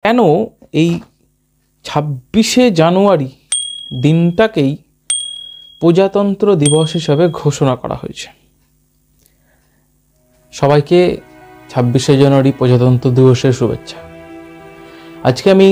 কেন এই 26শে জানুয়ারি দিনটাকেই প্রজাতন্ত্র দিবস হিসাবে ঘোষণা করা হয়েছে? সবাইকে 26শে জানুয়ারি প্রজাতন্ত্র দিবসের শুভেচ্ছা। আজকে আমি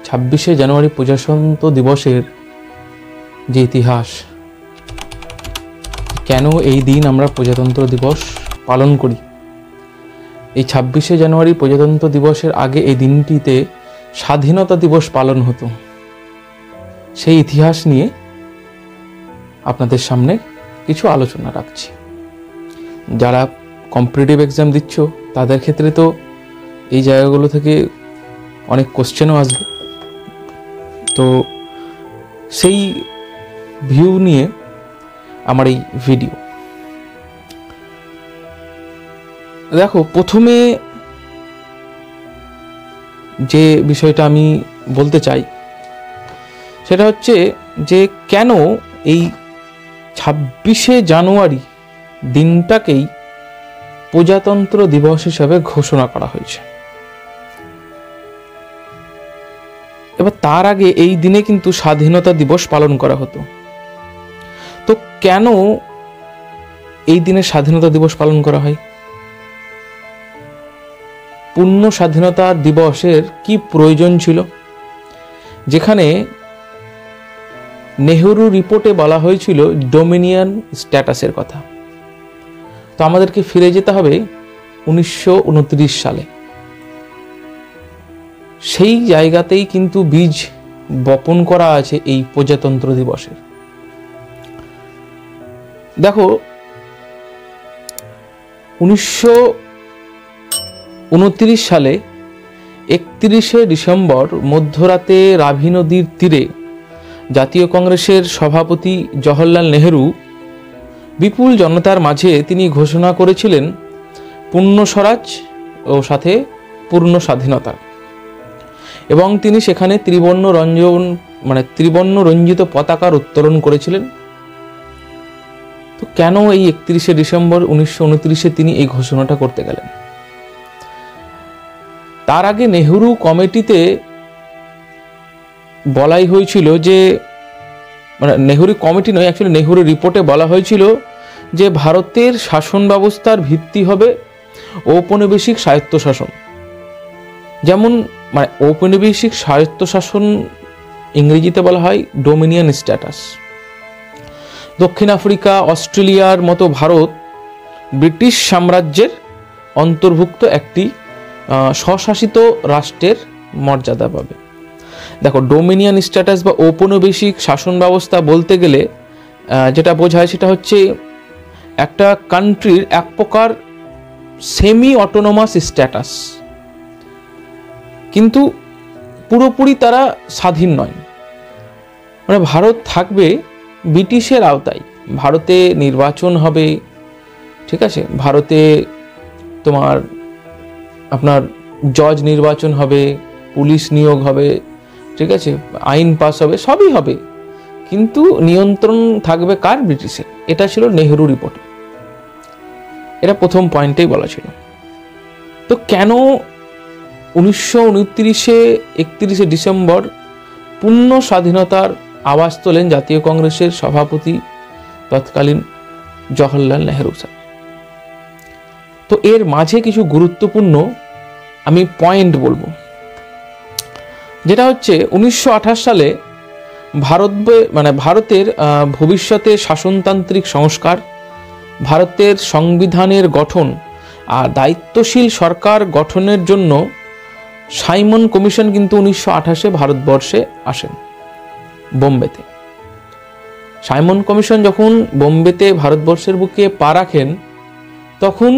26শে জানুয়ারি প্রজাতন্ত্র দিবসের যে ইতিহাস, কেন এই দিন আমরা প্রজাতন্ত্র দিবস পালন করি, এই 26শে জানুয়ারি প্রজাতন্ত্র দিবসের আগে এই দিনটিতে স্বাধীনতা দিবস পালন হতো, সেই ইতিহাস নিয়ে আপনাদের সামনে কিছু আলোচনা রাখছি। যারা কম্পিটিটিভ এক্সাম দিচ্ছ তাদের ক্ষেত্রে তো এই জায়গাগুলো থেকে অনেক কোশ্চেনও আসবে, তো সেই ভিউ নিয়ে আমার এই ভিডিও। দেখো, প্রথমে যে বিষয়টা আমি বলতে চাই সেটা হচ্ছে যে কেন এই 26শে জানুয়ারি দিনটাকেই প্রজাতন্ত্র দিবস হিসাবে ঘোষণা করা হয়েছে। এবার তার আগে এই দিনে কিন্তু স্বাধীনতা দিবস পালন করা হতো। তো কেন এই দিনে স্বাধীনতা দিবস পালন করা হয়? পূর্ণ স্বাধীনতা দিবসের কি প্রয়োজন ছিল? যেখানে নেহেরু রিপোর্টে বলা হয়েছিল ডোমিনিয়ন স্ট্যাটাসের কথা। তো আমাদেরকে ফিরে যেতে হবে 1929 সালে। সেই জায়গাতেই কিন্তু বীজ বপন করা আছে এই প্রজাতন্ত্র দিবসের। দেখো, 1929 সালে 31শে ডিসেম্বর মধ্যরাতে রাভি নদীর তীরে জাতীয় কংগ্রেসের সভাপতি জওহরলাল নেহেরু বিপুল জনতার মাঝে তিনি ঘোষণা করেছিলেন পূর্ণ স্বরাজ ও সাথে পূর্ণ স্বাধীনতা, এবং তিনি সেখানে ত্রিবর্ণ রঞ্জিত পতাকার উত্তোলন করেছিলেন। তো কেন এই 31শে ডিসেম্বর 1929-এ তিনি এই ঘোষণাটা করতে গেলেন? তার আগে নেহেরু কমিটিতে বলাই হয়েছিল যে, নেহেরু কমিটি নয়, অ্যাকচুয়ালি নেহেরু রিপোর্টে বলা হয়েছিল যে ভারতের শাসন ব্যবস্থার ভিত্তি হবে ঔপনিবেশিক স্বায়ত্তশাসন। যেমন ঔপনিবেশিক স্বায়ত্তশাসন ইংরেজিতে বলা হয় ডোমিনিয়ন স্ট্যাটাস। দক্ষিণ আফ্রিকা, অস্ট্রেলিয়ার মতো ভারত ব্রিটিশ সাম্রাজ্যের অন্তর্ভুক্ত একটি স্বশাসিত রাষ্ট্রের মর্যাদা পাবে। দেখো, ডোমিনিয়ন স্ট্যাটাস বা ঔপনিবেশিক শাসন ব্যবস্থা বলতে গেলে যেটা বোঝায় সেটা হচ্ছে একটা কান্ট্রির এক প্রকার সেমি অটোনোমাস স্ট্যাটাস, কিন্তু পুরোপুরি তারা স্বাধীন নয়। ভারত থাকবে ব্রিটিশের আওতায়, ভারতে নির্বাচন হবে, ঠিক আছে, ভারতে আপনার জজ নির্বাচন হবে, পুলিশ নিয়োগ হবে, ঠিক আছে, আইন পাস হবে, সবই হবে, কিন্তু নিয়ন্ত্রণ থাকবে কার? ব্রিটিশের। এটা ছিল নেহেরু রিপোর্টে, এটা প্রথম পয়েন্টেই বলা ছিল। তো কেন 1929-এ 31শে ডিসেম্বর পূর্ণ স্বাধীনতার আওয়াজ তোলেন জাতীয় কংগ্রেসের সভাপতি তৎকালীন জওহরলাল নেহেরু স্যার? তো এর মাঝে কিছু গুরুত্বপূর্ণ আমি পয়েন্ট বলবো, যেটা হচ্ছে 1928 সালে ভারতের ভবিষ্যতে শাসনতান্ত্রিক সংস্কার, ভারতের সংবিধানের গঠন আর দায়িত্বশীল সরকার গঠনের জন্য সাইমন কমিশন কিন্তু 1928-এ ভারতবর্ষে আসেন বোম্বেতে। সাইমন কমিশন যখন বোম্বেতে ভারতবর্ষের বুকে পা রাখেন, তখন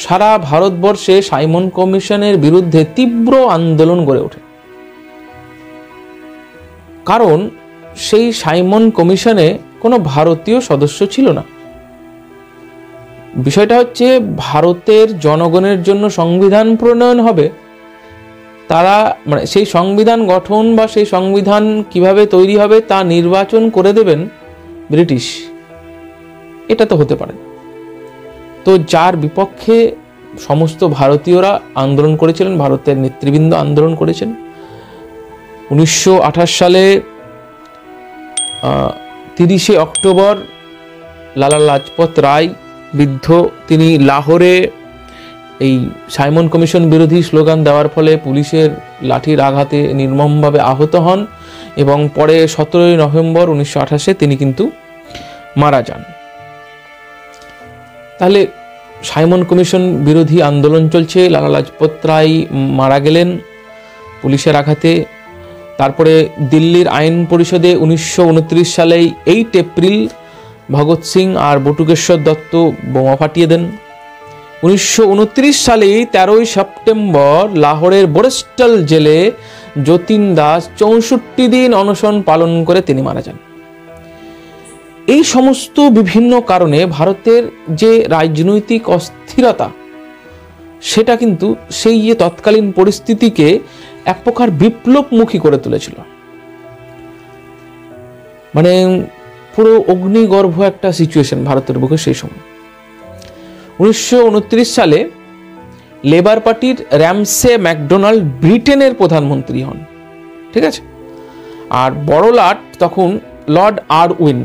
সারা ভারতবর্ষে সাইমন কমিশনের বিরুদ্ধে তীব্র আন্দোলন গড়ে ওঠে। কারণ সেই সাইমন কমিশনে কোনো ভারতীয় সদস্য ছিল না। বিষয়টা হচ্ছে, ভারতের জনগণের জন্য সংবিধান প্রণয়ন হবে, তারা সেই সংবিধান গঠন বা সেই সংবিধান কিভাবে তৈরি হবে তা নির্বাচন করে দেবেন ব্রিটিশ। এটা তো হতে পারে। তো যার বিপক্ষে সমস্ত ভারতীয়রা আন্দোলন করেছিলেন, ভারতের নেতৃবৃন্দ আন্দোলন করেছেন। 1928 সালে 30শে অক্টোবর লালা লাজপত রায় বৃদ্ধ, তিনি লাহোরে এই সাইমন কমিশন বিরোধী স্লোগান দেওয়ার ফলে পুলিশের লাঠির আঘাতে নির্মমভাবে আহত হন এবং পরে 17ই নভেম্বর 1928 তিনি কিন্তু মারা যান। তাহলে সাইমন কমিশন বিরোধী আন্দোলন চলছে, লালা লাজপত রায় মারা গেলেন পুলিশের আঘাতে। তারপরে দিল্লির আইন পরিষদে 1929 সালে 8 এপ্রিল ভগৎ সিং আর বটুকেশ্বর দত্ত বোমা ফাটিয়ে দেন। 1929 সালে 13ই সেপ্টেম্বর লাহোরের বোরেস্টল জেলে যতীন দাস 64 দিন অনশন পালন করে তিনি মারা যান। এই সমস্ত বিভিন্ন কারণে ভারতের যে রাজনৈতিক অস্থিরতা, সেটা কিন্তু সেই যে তৎকালীন পরিস্থিতিকে এক প্রকার বিপ্লবমুখী করে তুলেছিল। মানে পুরো অগ্নিগর্ভ একটা সিচুয়েশন ভারতের বুকে সেই সময়। 1929 সালে লেবার পার্টির র্যামসে ম্যাকডোনাল্ড ব্রিটেনের প্রধানমন্ত্রী হন, ঠিক আছে। আর বড়লাট তখন লর্ড আরউইন,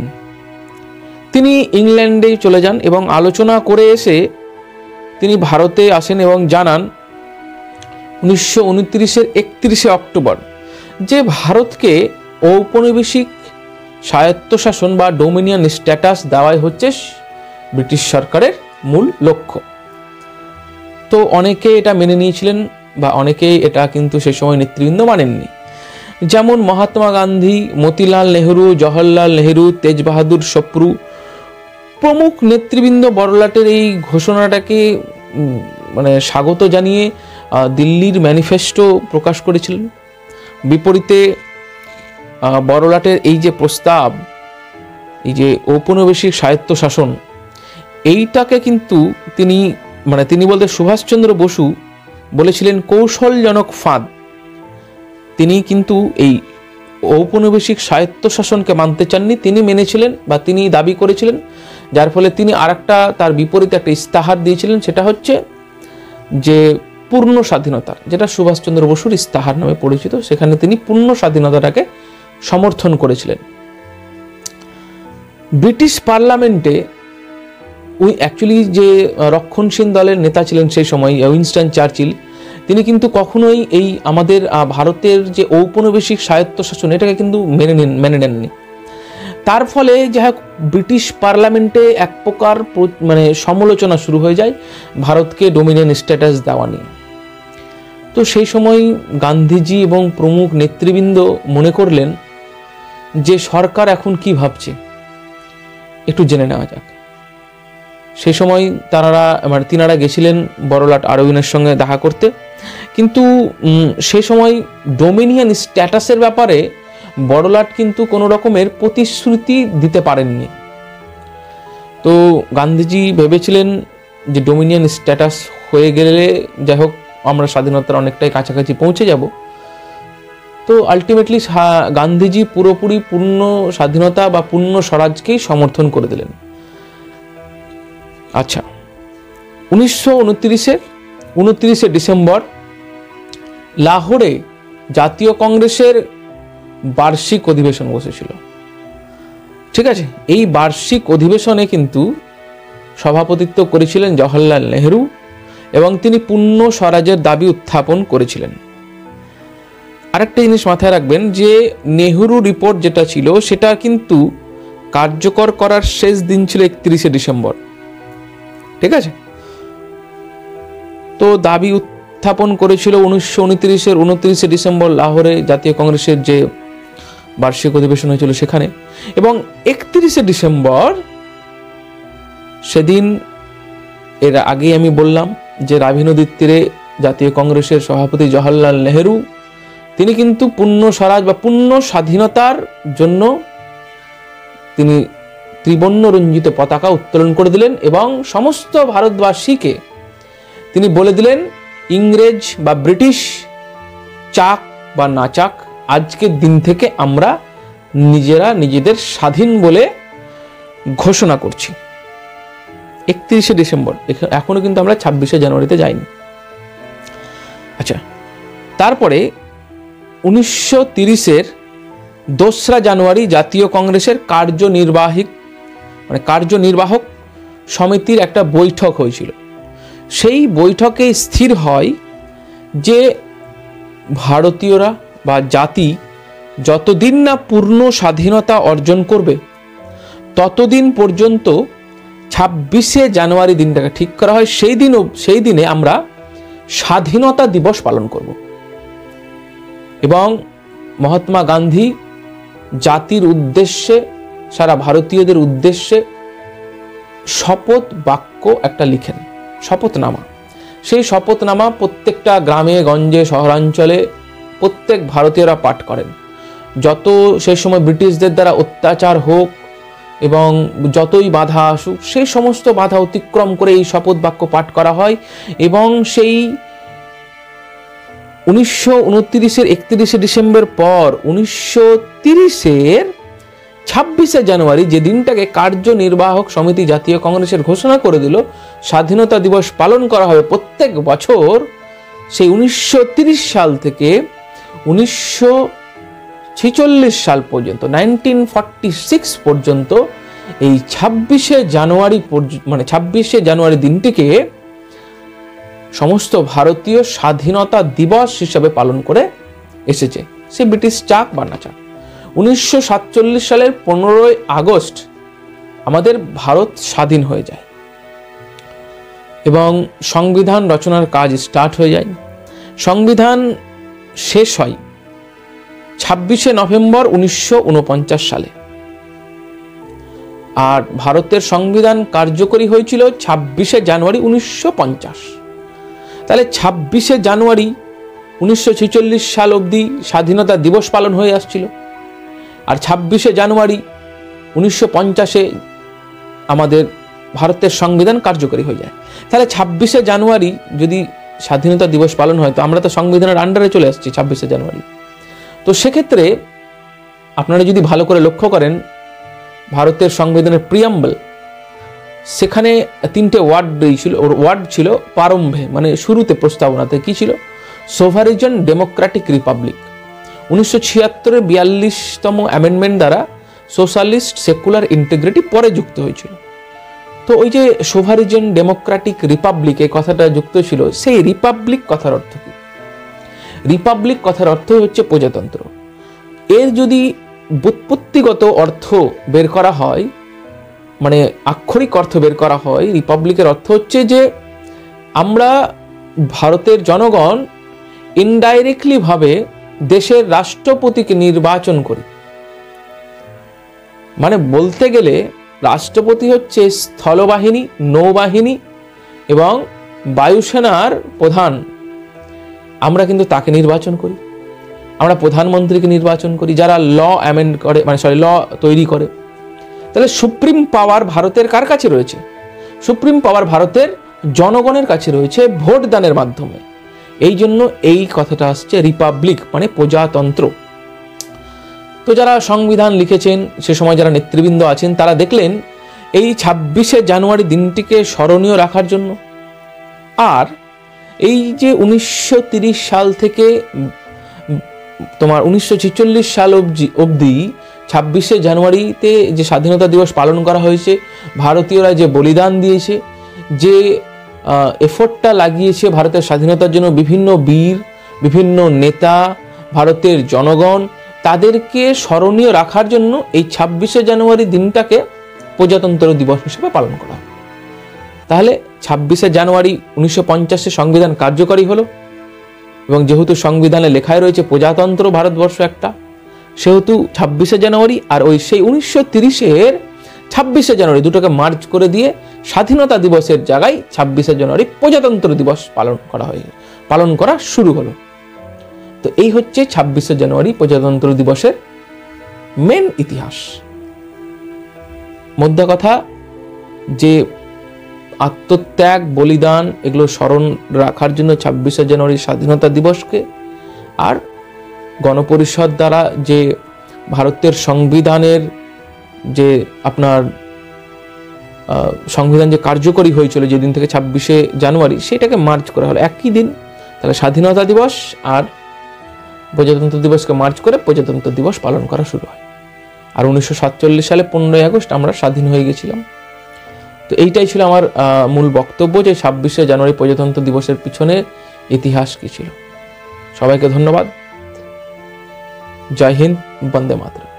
তিনি ইংল্যান্ডে চলে যান এবং আলোচনা করে এসে তিনি ভারতে আসেন এবং জানান 1929-এর 31শে অক্টোবর যে ভারতকে ঔপনিবেশিক স্বায়ত্তশাসন বা ডোমিনিয়ন স্ট্যাটাস দেওয়াই হচ্ছে ব্রিটিশ সরকারের মূল লক্ষ্য। তো অনেকে এটা মেনে নিয়েছিলেন বা অনেকে এটা কিন্তু সেই সময় নেতৃবৃন্দ মানেননি, যেমন মহাত্মা গান্ধী, মতিলাল নেহরু, জওহরলাল নেহরু, তেজ বাহাদুর সপ্রু প্রমুখ নেতৃবৃন্দ বড়লাটের এই ঘোষণাটাকে মানে স্বাগত জানিয়ে দিল্লির ম্যানিফেস্টো প্রকাশ করেছিলেন। বিপরীতে বড়লাটের এই যে প্রস্তাব, এই যে ঔপনিবেশিক স্বায়ত্তশাসন, এইটাকে কিন্তু তিনি বলতে সুভাষচন্দ্র বসু বলেছিলেন কৌশলজনক ফাঁদ। তিনি কিন্তু এই ঔপনিবেশিক স্বায়ত্তশাসনকে মানতে চাননি, তিনি মেনেছিলেন বা তিনি দাবি করেছিলেন, যার ফলে তিনি আরেকটা তার বিপরীতে একটা ইস্তাহার দিয়েছিলেন, সেটা হচ্ছে যে পূর্ণ স্বাধীনতার, যেটা সুভাষচন্দ্র বসুর ইস্তাহার নামে পরিচিত। সেখানে তিনি পূর্ণ স্বাধীনতাটাকে সমর্থন করেছিলেন। ব্রিটিশ পার্লামেন্টে অ্যাকচুয়ালি যে রক্ষণশীল দলের নেতা ছিলেন সেই সময় উইনস্টন চার্চিল, তিনি কিন্তু কখনোই এই আমাদের ভারতের যে ঔপনিবেশিক স্বায়ত্তশাসন এটাকে কিন্তু মেনে নেননি। তার ফলে যাই হোক ব্রিটিশ পার্লামেন্টে এক প্রকার মানে সমালোচনা শুরু হয়ে যায় ভারতকে ডোমিনিয়ন স্ট্যাটাস দেওয়া নিয়ে। তো সেই সময় গান্ধীজি এবং প্রমুখ নেতৃবৃন্দ মনে করলেন যে সরকার এখন কি ভাবছে, একটু জেনে নেওয়া যাক। সেই সময় তিনারা গেছিলেন বড়লাট আরউইনের সঙ্গে দেখা করতে, কিন্তু সেই সময় ডোমিনিয়ন স্ট্যাটাসের ব্যাপারে বড়লাট কিন্তু কোনো রকমের প্রতিশ্রুতি দিতে পারেননি। তো গান্ধীজি ভেবেছিলেন যে ডোমিনিয়ন স্ট্যাটাস হয়ে গেলে যাই হোক আমরা স্বাধীনতার অনেকটাই কাছাকাছি পৌঁছে যাব। তো আলটিমেটলি গান্ধীজি পুরোপুরি পূর্ণ স্বাধীনতা বা পূর্ণ স্বরাজকেই সমর্থন করে দিলেন। আচ্ছা, 1929-এর ডিসেম্বর লাহোরে জাতীয় কংগ্রেসের বার্ষিক অধিবেশন বসেছিল, ঠিক আছে। এই বার্ষিক অধিবেশনে কিন্তু সভাপতিত্ব করেছিলেন জওহরলাল নেহরু এবং তিনি পূর্ণ স্বরাজের দাবি উত্থাপন করেছিলেন। আরেকটা জিনিস মাথায় রাখবেন যে নেহরু রিপোর্ট যেটা ছিল সেটা কিন্তু কার্যকর করার শেষ দিন ছিল 31শে ডিসেম্বর, ঠিক আছে। তো দাবি উত্থাপন করেছিল 1929-এর 29শে ডিসেম্বর লাহোরে জাতীয় কংগ্রেসের যে বার্ষিক অধিবেশন হয়েছিল সেখানে, এবং 31শে ডিসেম্বর সেদিন, এর আগেই আমি বললাম যে রাভি নদীর তীরে জাতীয় কংগ্রেসের সভাপতি জওহরলাল নেহরু তিনি কিন্তু পূর্ণ স্বরাজ বা পূর্ণ স্বাধীনতার জন্য তিনি ত্রিবর্ণ রঞ্জিত পতাকা উত্তোলন করে দিলেন এবং সমস্ত ভারতবাসীকে তিনি বলে দিলেন ইংরেজ বা ব্রিটিশ চাক বা না চাক, আজকের দিন থেকে আমরা নিজেরা নিজেদের স্বাধীন বলে ঘোষণা করছি। 31শে ডিসেম্বর, এখনো কিন্তু আমরা 26শে জানুয়ারিতে যাইনি। আচ্ছা, তারপরে 1930-এর 2রা জানুয়ারি জাতীয় কংগ্রেসের কার্যনির্বাহক সমিতির একটা বৈঠক হয়েছিল। সেই বৈঠকে স্থির হয় যে ভারতীয়রা বা জাতি যতদিন না পূর্ণ স্বাধীনতা অর্জন করবে ততদিন পর্যন্ত 26শে জানুয়ারি দিনটাকে ঠিক করা হয়, সেই দিনে আমরা স্বাধীনতা দিবস পালন করব। এবং মহাত্মা গান্ধী জাতির উদ্দেশ্যে, সারা ভারতীয়দের উদ্দেশ্যে শপথ বাক্য একটা লিখেন, শপথনামা। সেই শপথনামা প্রত্যেকটা গ্রামে গঞ্জে শহরাঞ্চলে প্রত্যেক ভারতীয়রা পাঠ করেন। যত সেই সময় ব্রিটিশদের দ্বারা অত্যাচার হোক এবং যতই বাধা আসুক, সেই সমস্ত বাধা অতিক্রম করে এই শপথ বাক্য পাঠ করা হয়। এবং সেই 1929-এর 31শে ডিসেম্বর পর 1930-এর 26শে জানুয়ারি, যে দিনটাকে কার্যনির্বাহক সমিতি জাতীয় কংগ্রেসের ঘোষণা করে দিল স্বাধীনতা দিবস পালন করা হবে প্রত্যেক বছর, সেই 1930 সাল থেকে 1946 সাল পর্যন্ত, 1946 পর্যন্ত এই 26শে জানুয়ারি দিনটিকে সমস্ত ভারতীয় স্বাধীনতা দিবস হিসেবে পালন করে এসেছে। সে ব্রিটিশ চাক বা না চাক। 1947 সালের 15ই আগস্ট আমাদের ভারত স্বাধীন হয়ে যায় এবং সংবিধান রচনার কাজ স্টার্ট হয়ে যায়। সংবিধান শেষ হয় 26শে নভেম্বর 1949 সালে, আর ভারতের সংবিধান কার্যকরী হয়েছিল 26শে জানুয়ারি 1950। তাহলে 26শে জানুয়ারি 1946 সাল অবধি স্বাধীনতা দিবস পালন হয়ে আসছিল, আর 26শে জানুয়ারি 1950-এ আমাদের ভারতের সংবিধান কার্যকরী হয়ে যায়। তাহলে 26শে জানুয়ারি যদি স্বাধীনতা দিবস পালন হয়, তো আমরা তো সংবিধানের আন্ডারে চলে আসছি 26শে জানুয়ারি। তো সেক্ষেত্রে আপনারা যদি ভালো করে লক্ষ্য করেন, ভারতের সংবিধানের প্রিয়াম্বল, সেখানে 3টে ওয়ার্ড ছিল প্রারম্ভে, মানে শুরুতে, প্রস্তাবনাতে কি ছিল? সোভারিজন ডেমোক্রেটিক রিপাবলিক। 1976-এর 42তম অ্যামেন্ডমেন্ট দ্বারা সোশ্যালিস্ট সেকুলার ইন্টিগ্রিটি পরে যুক্ত হয়েছিল। তো ওই যে সোভারিজন ডেমোক্রেটিক রিপাবলিক, এই কথাটা যুক্ত ছিল, সেই রিপাবলিক কথার অর্থ কি? রিপাবলিক কথার অর্থ হচ্ছে প্রজাতন্ত্র। এর যদি ব্যুৎপত্তিগত অর্থ বের করা হয়, মানে আক্ষরিক অর্থ বের করা হয়, রিপাবলিকের অর্থ হচ্ছে যে আমরা ভারতের জনগণ ইনডাইরেক্টলি ভাবে দেশের রাষ্ট্রপতিকে নির্বাচন করি। মানে বলতে গেলে রাষ্ট্রপতি হচ্ছে স্থলবাহিনী, নৌবাহিনী এবং বায়ুসেনার প্রধান। আমরা কিন্তু তাকে নির্বাচন করি, আমরা প্রধানমন্ত্রীকে নির্বাচন করি, যারা ল তৈরি করে। তাহলে সুপ্রিম পাওয়ার ভারতের কার কাছে রয়েছে? সুপ্রিম পাওয়ার ভারতের জনগণের কাছে রয়েছে ভোট দানের মাধ্যমে। এই জন্য এই কথাটা আসছে রিপাবলিক, মানে প্রজাতন্ত্র। তো যারা সংবিধান লিখেছেন, সে সময় যারা নেতৃবৃন্দ আছেন, তারা দেখলেন এই 26শে জানুয়ারি দিনটিকে স্মরণীয় রাখার জন্য, আর এই যে 1930 সাল থেকে 1946 সাল অবধি 26শে জানুয়ারিতে যে স্বাধীনতা দিবস পালন করা হয়েছে, ভারতীয়রা যে বলিদান দিয়েছে, যে এফোর্টটা লাগিয়েছে ভারতের স্বাধীনতার জন্য বিভিন্ন বীর, বিভিন্ন নেতা, ভারতের জনগণ, তাদেরকে স্মরণীয় রাখার জন্য এই 26শে জানুয়ারি দিনটাকে প্রজাতন্ত্র দিবস হিসেবে পালন করা। তাহলে 26শে জানুয়ারি 1950-এ সংবিধান কার্যকরী হলো, এবং যেহেতু সংবিধানে লেখায় রয়েছে প্রজাতন্ত্র ভারতবর্ষ একটা, সেহেতু 26শে জানুয়ারি আর ওই সেই 1930-এর 26শে জানুয়ারি দুটোকে মার্চ করে দিয়ে স্বাধীনতা দিবসের জায়গায় 26শে জানুয়ারি প্রজাতন্ত্র দিবস পালন করা শুরু হলো। তো এই হচ্ছে 26শে জানুয়ারি প্রজাতন্ত্র দিবসের মেন ইতিহাস। মোদ্দা কথা যে আত্মত্যাগ, বলিদান, এগুলো স্মরণ রাখার জন্য 26শে জানুয়ারি স্বাধীনতা দিবসকে, আর গণপরিষদ দ্বারা যে ভারতের সংবিধানের যে আপনার সংবিধান যে কার্যকরী হয়েছিল যেদিন থেকে 26শে জানুয়ারি, সেটাকে মার্চ করা হলো একই দিন। তাহলে স্বাধীনতা দিবস আর প্রজাতন্ত্র দিবসকে মার্চ করে প্রজাতন্ত্র দিবস পালন করা শুরু হয়। আর 1947 সালে 15ই আগস্ট আমরা স্বাধীন হয়ে গেছিলাম। তো এইটাই ছিল আমার মূল বক্তব্য, যে 26শে জানুয়ারি প্রজাতন্ত্র দিবসের পিছনে ইতিহাস কী ছিল। সবাইকে ধন্যবাদ। জয় হিন্দ, বন্দে মাতরম।